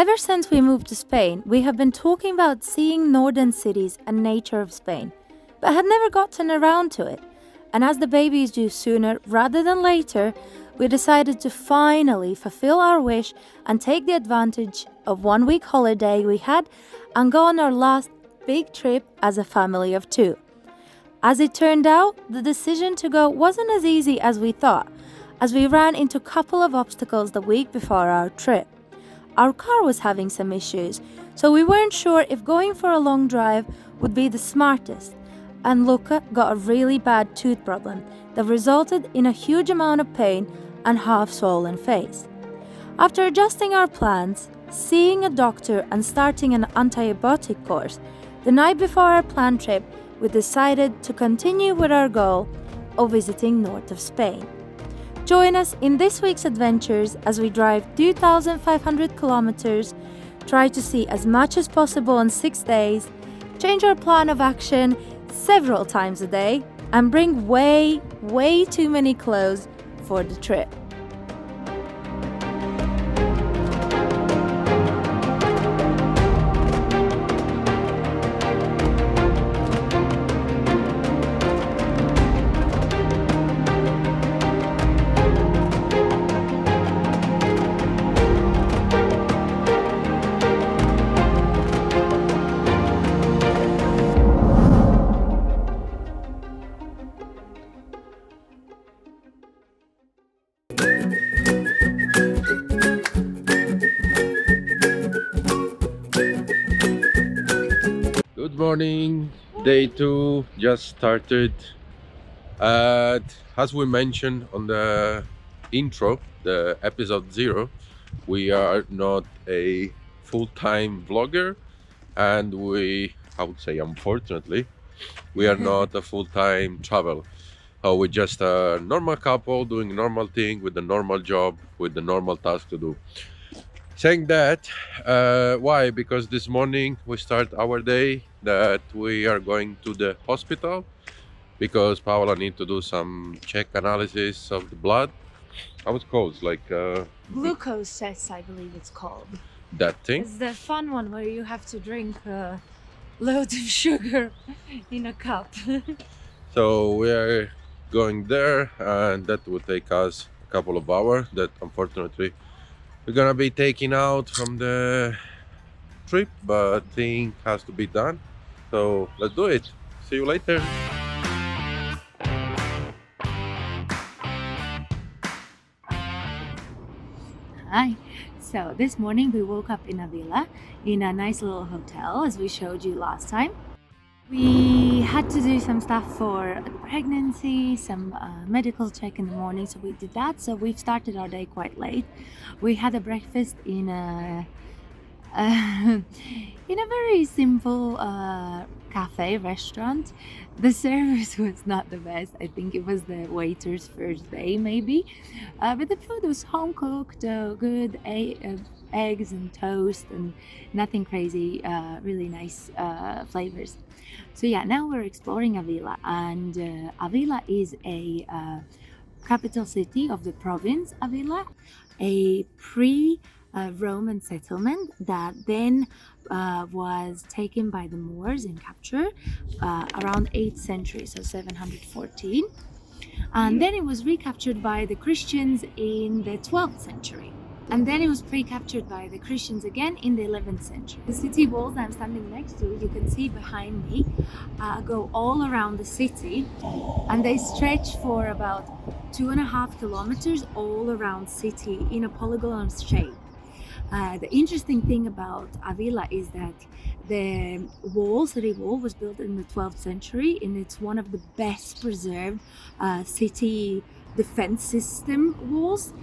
Ever since we moved to Spain, we have been talking about seeing northern cities and nature of Spain, but had never gotten around to it. And as the baby is due sooner rather than later, we decided to finally fulfill our wish and take the advantage of 1 week holiday we had and go on our last big trip as a family of 2. As it turned out, the decision to go wasn't as easy as we thought, as we ran into a couple of obstacles the week before our trip. Our car was having some issues, so we weren't sure if going for a long drive would be the smartest, and Luca got a really bad tooth problem that resulted in a huge amount of pain and half-swollen face. After adjusting our plans, seeing a doctor and starting an antibiotic course, the night before our planned trip, we decided to continue with our goal of visiting north of Spain. Join us in this week's adventures as we drive 2,500 kilometers, try to see as much as possible in 6 days, change our plan of action several times a day, and bring way too many clothes for the trip. Good morning, day 2 just started. As we mentioned on the intro, the episode 0, we are not a full-time vlogger, and I would say unfortunately, we are not a full-time travel. We're just a normal couple doing a normal thing with a normal job, with the normal task to do. Saying that, why? Because this morning we start our day that we are going to the hospital because Paola need to do some check analysis of the blood. How it's called? Like Glucose test, I believe it's called. that thing. It's the fun one where you have to drink loads of sugar in a cup. So we are going there, and that will take us a couple of hours. That unfortunately we're gonna be taken out from the trip, but thing has to be done. So let's do it. See you later. Hi. So this morning we woke up in Avila in a nice little hotel, as we showed you last time. We had to do some stuff for the pregnancy, some medical check in the morning, so we did that. So we've started our day quite late. We had a breakfast in a very simple cafe restaurant. The service was not the best. I think it was the waiter's first day maybe, but the food was home cooked, good eggs and toast and nothing crazy, really nice flavors. So yeah, now we're exploring Avila, and Avila is a capital city of the province Avila, a Roman settlement that then was taken by the Moors in capture around 8th century, so 714, and then it was recaptured by the Christians in the 12th century, and then it was recaptured by the Christians again in the 11th century. The city walls I'm standing next to, you can see behind me, go all around the city, and they stretch for about 2.5 kilometers all around city in a polygonal shape. The interesting thing about Avila is that the city wall was built in the 12th century, and it's one of the best preserved city defense system walls.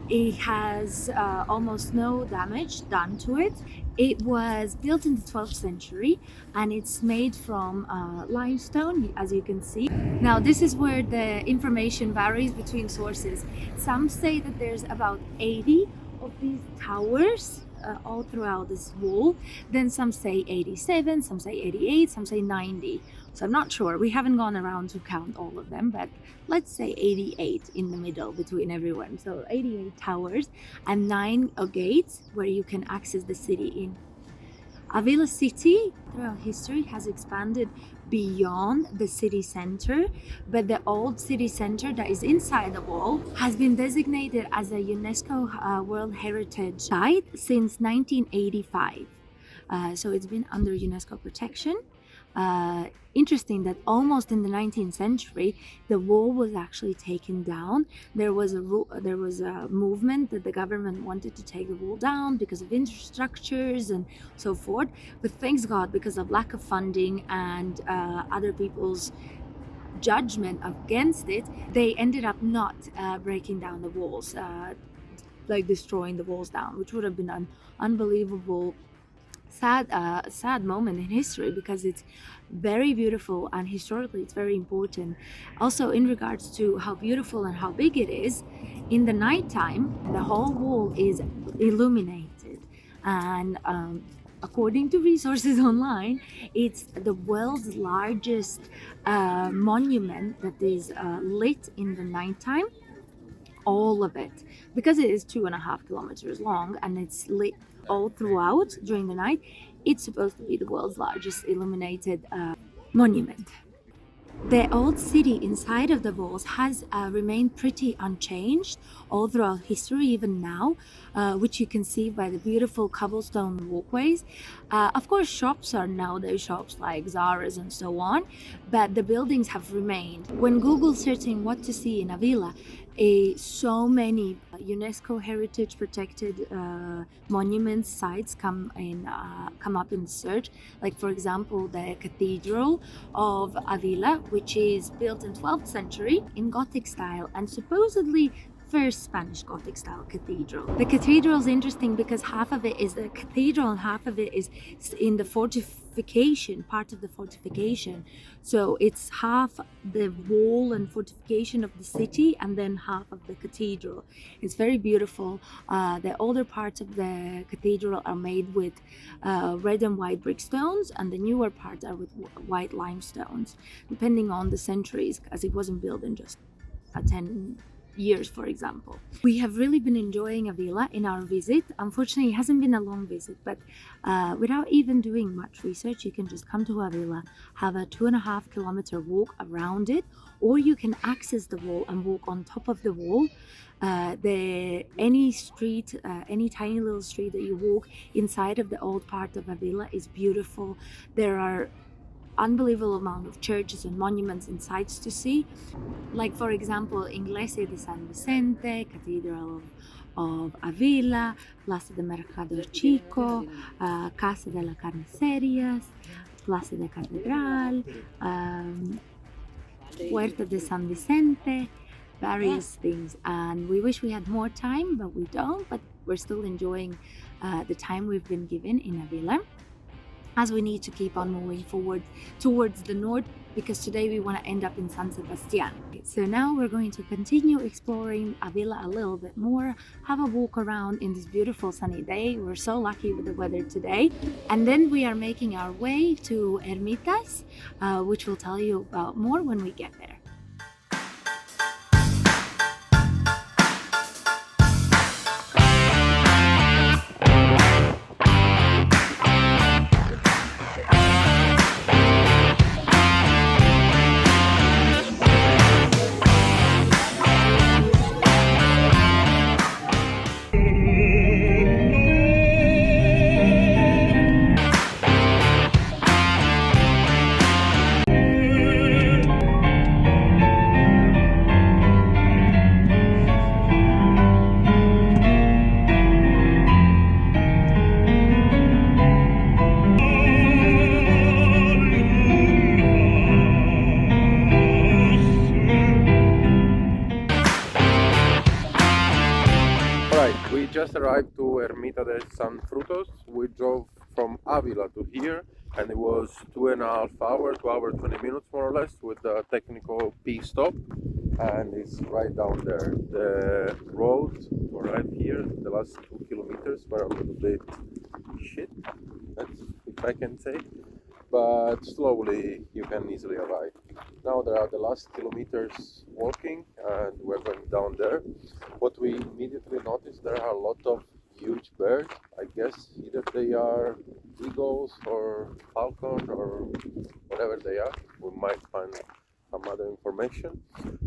It has almost no damage done to it. It was built in the 12th century, and it's made from limestone, as you can see. Now, this is where the information varies between sources. Some say that there's about 80 of these towers all throughout this wall. Then some say 87, some say 88, some say 90. So I'm not sure. We haven't gone around to count all of them, but let's say 88 in the middle between everyone. So 88 towers and 9 gates where you can access the city in. Avila city throughout history has expanded beyond the city center, but the old city center that is inside the wall has been designated as a UNESCO World Heritage Site since 1985. So it's been under UNESCO protection. Interesting that almost in the 19th century, the wall was actually taken down. There was a movement that the government wanted to take the wall down because of infrastructures and so forth. But thanks God, because of lack of funding and other people's judgment against it, they ended up not breaking down the walls, like destroying the walls down, which would have been an unbelievable sad moment in history, because it's very beautiful and historically it's very important. Also, in regards to how beautiful and how big it is, in the nighttime the whole wall is illuminated, and according to resources online, it's the world's largest monument that is lit in the nighttime. All of it, because it is 2.5 kilometers long and it's lit all throughout during the night. It's supposed to be the world's largest illuminated monument. The old city inside of the walls has remained pretty unchanged all throughout history, even now, which you can see by the beautiful cobblestone walkways. Of course, shops are nowadays shops like Zara's and so on, but the buildings have remained. When Google searching what to see in Avila, so many UNESCO heritage protected monuments sites come up in the search. Like, for example, the Cathedral of Avila, which is built in 12th century in Gothic style and supposedly first Spanish Gothic style cathedral. The cathedral is interesting because half of it is the cathedral and half of it is in the fortification, part of the fortification. So it's half the wall and fortification of the city and then half of the cathedral. It's very beautiful. The older parts of the cathedral are made with red and white brick stones, and the newer parts are with white limestones, depending on the centuries, as it wasn't built in just 10 years, for example. We have really been enjoying Avila in our visit. Unfortunately, it hasn't been a long visit, but without even doing much research, you can just come to Avila, have a 2.5 kilometer walk around it, or you can access the wall and walk on top of the wall. Any street, any tiny little street that you walk inside of the old part of Avila is beautiful. There are unbelievable amount of churches and monuments and sites to see, like, for example, Iglesia de San Vicente, Cathedral of Avila, Plaza de Mercado Chico, Casa de las Carnicerias, Plaza de Catedral, Puerta de San Vicente, various things. And we wish we had more time, but we don't. But we're still enjoying the time we've been given in Avila, as we need to keep on moving forward towards the north, because today we want to end up in San Sebastian. So now we're going to continue exploring Avila a little bit more, have a walk around in this beautiful sunny day. We're so lucky with the weather today. And then we are making our way to Hermitas, which we'll tell you about more when we get there. We just arrived to Hermita de San Frutos. We drove from Avila to here, and it was 2.5 hours, 2 hours 20 minutes more or less, with the technical P stop, and it's right down there. The road to arrive here, the last 2 kilometers kilometers were a little bit shit, that's, if I can say, but slowly you can easily arrive. Now there are the last kilometers walking, and we're going down there. What we immediately noticed, there are a lot of huge birds. I guess either they are eagles or falcon or whatever they are. We might find some other information,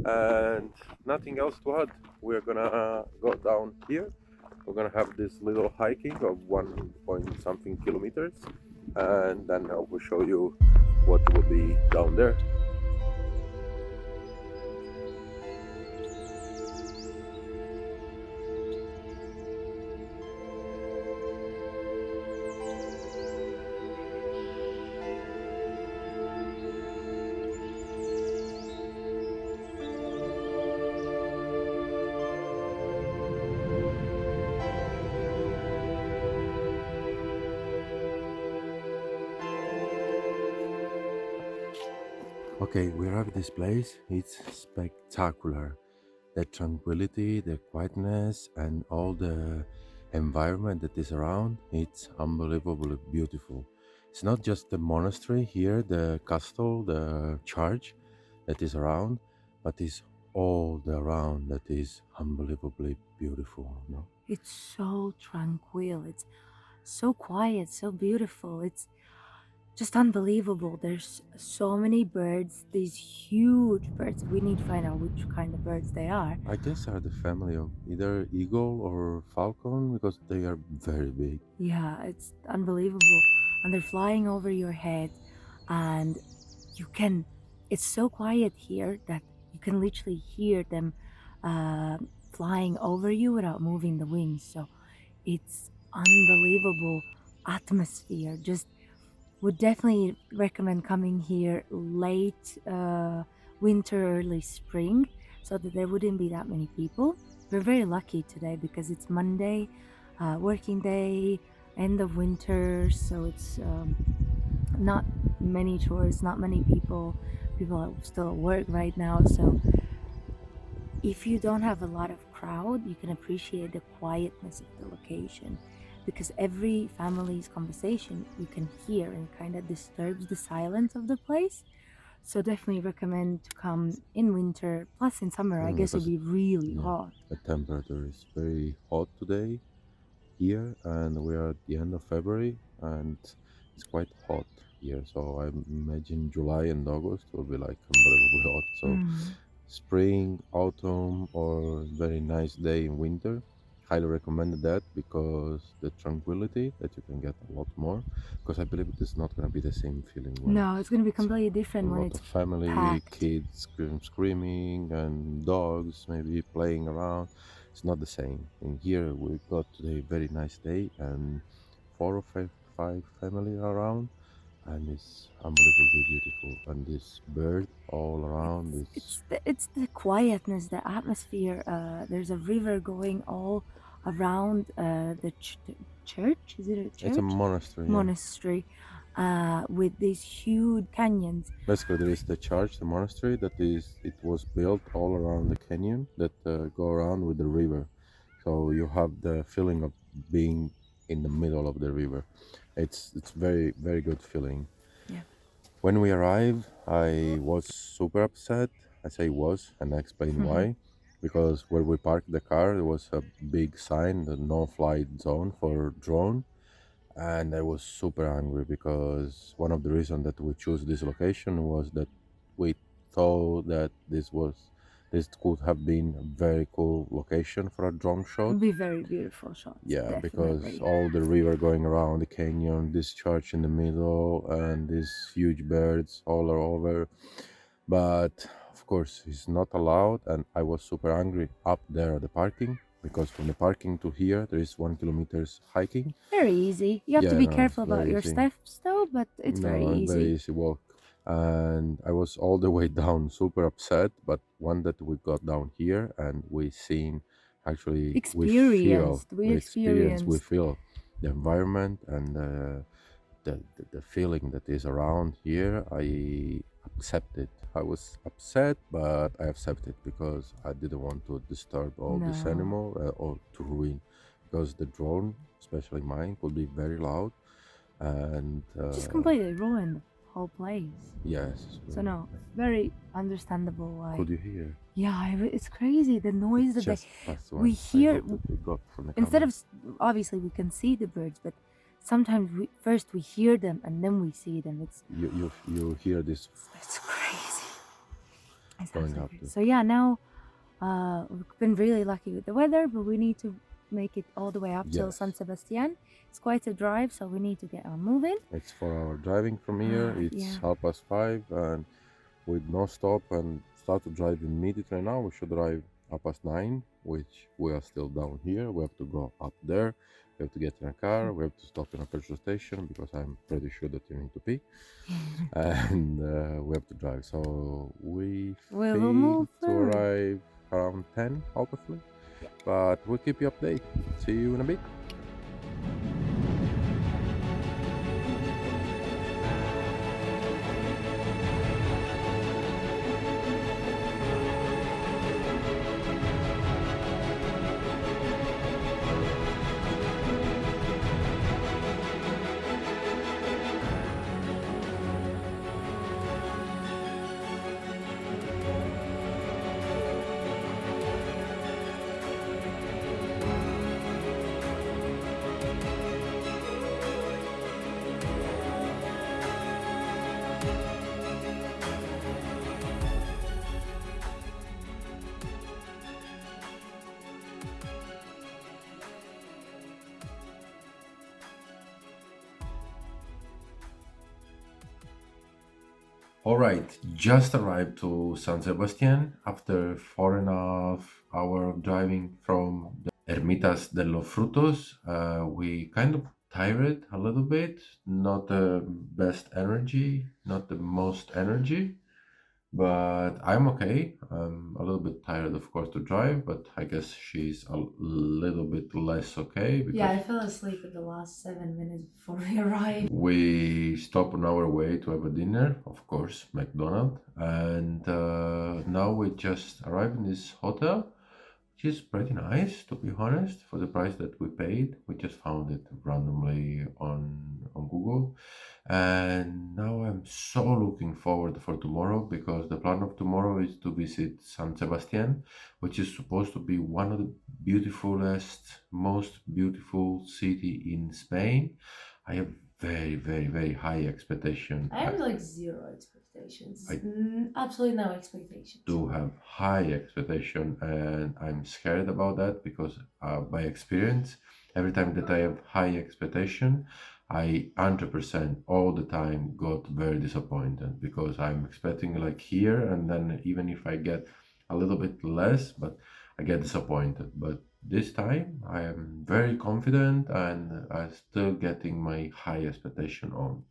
and nothing else to add. We're gonna go down here. We're gonna have this little hiking of 1 point something kilometers, and then I will show you what will be down there. Okay, we arrived at this place. It's spectacular. The tranquility, the quietness, and all the environment that is around, it's unbelievably beautiful. It's not just the monastery here, the castle, the church that is around, but it's all the around that is unbelievably beautiful. No? It's so tranquil. It's so quiet, so beautiful. It's just unbelievable. There's so many birds, these huge birds. We need to find out which kind of birds they are. I guess are the family of either eagle or falcon because they are very big. Yeah, it's unbelievable. And they're flying over your head, and you can, it's so quiet here that you can literally hear them uh, flying over you without moving the wings. So it's unbelievable atmosphere. Just would definitely recommend coming here late winter, early spring, so that there wouldn't be that many people. We're very lucky today because it's Monday, working day, end of winter, so it's not many tourists, not many people. People are still at work right now, so if you don't have a lot of crowd, you can appreciate the quietness of the location, because every family's conversation you can hear and kind of disturbs the silence of the place. So definitely recommend to come in winter. Plus in summer, I guess it'd Because be really yeah, hot. the temperature is very hot today here, and we are at the end of February, and it's quite hot here. So I imagine July and August will be like unbelievably hot. So Mm. spring, autumn, or very nice day in winter, highly recommend that because the tranquility that you can get a lot more. Because I believe it is not gonna be the same feeling when No, it's gonna be it's completely a different when lot it's of family, packed. kids screaming, and dogs maybe playing around. It's not the same. In here, we got today very nice day, and four or five family around, and it's unbelievably beautiful. And this bird all around is It's the quietness, the atmosphere. There's a river going all around the church. Is it a it's a church? monastery, yeah. Monastery, with these huge canyons. Basically, there is the church, the monastery that is. It was built all around the canyon that go around with the river, so you have the feeling of being in the middle of the river. It's very good feeling. Yeah. When we arrived, I was super upset. I say was, and I explain why. Because where we parked the car, there was a big sign, the no flight zone for drone, and I was super angry because one of the reasons that we chose this location was that we thought that this could have been a very cool location for a drone shot. It'll be very beautiful shots, Yeah, because definitely. all the river going around the canyon, this church in the middle, and these huge birds all are over. But of course, it's not allowed, and I was super angry up there at the parking because from the parking to here there is 1 kilometers hiking. Very easy. You have to Yeah, be no, it's careful about very your easy. steps though, but it's very No, very easy. easy walk. And I was all the way down, super upset. But one that we got down here and we seen, actually, Experienced. We we experienced. feel the environment and the feeling that is around here. I accepted. I was upset, but I accepted because I didn't want to disturb all this No. animal or to ruin because the drone, especially mine, could be very loud. And Just completely ruined the whole place. yes, So no, very understandable why. could you hear? Yeah, it's crazy the noise that Just past we one. I hear. hope that they got from the Instead camera. of obviously we can see the birds, but sometimes first we hear them and then we see them. You hear this It's crazy. It's going absolutely up crazy. to. So yeah, now we've been really lucky with the weather, but we need to make it all the way up till Yes, San Sebastian. It's quite a drive, so we need to get on moving. it's 4 hour driving from here. It's Yeah. 5:30, and with no stop and start to drive immediately right now. We should drive 9:30, which we are still down here. We have to go up there. We have to get in a car. We have to stop in a petrol station because I'm pretty sure that you need to pee. And we have to drive. So we We will think move to forward. arrive around 10, hopefully. But we'll keep you updated. See you in a bit. All right, just arrived to San Sebastian after 4.5 hours of driving from the Ermitas de los Frutos. We kind of tired a little bit, not the best energy, not the most energy, but I'm okay. I'm a little bit tired, of course, to drive, but I guess she's a little bit less okay because Yeah, I fell asleep at the last 7 minutes before we arrived. we stopped on our way to have a dinner, of course, McDonald's, and now we just arrived in this hotel, which is pretty nice, to be honest, for the price that we paid. We just found it randomly on Google, and now I'm so looking forward for tomorrow because the plan of tomorrow is to visit San Sebastian, which is supposed to be one of the beautifulest, most beautiful city in Spain. I have very, very, very high expectation. I have like zero expectations. I Absolutely no expectations. do have high expectation, and I'm scared about that because by experience, every time that I have high expectation, I 100% all the time got very disappointed because I'm expecting like here, and then even if I get a little bit less, but I get disappointed. But this time I am very confident and I'm still getting my high expectation on.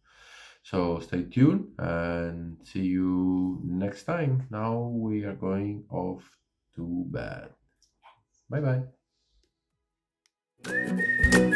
So stay tuned and see you next time. Now we are going off to bed. Bye bye.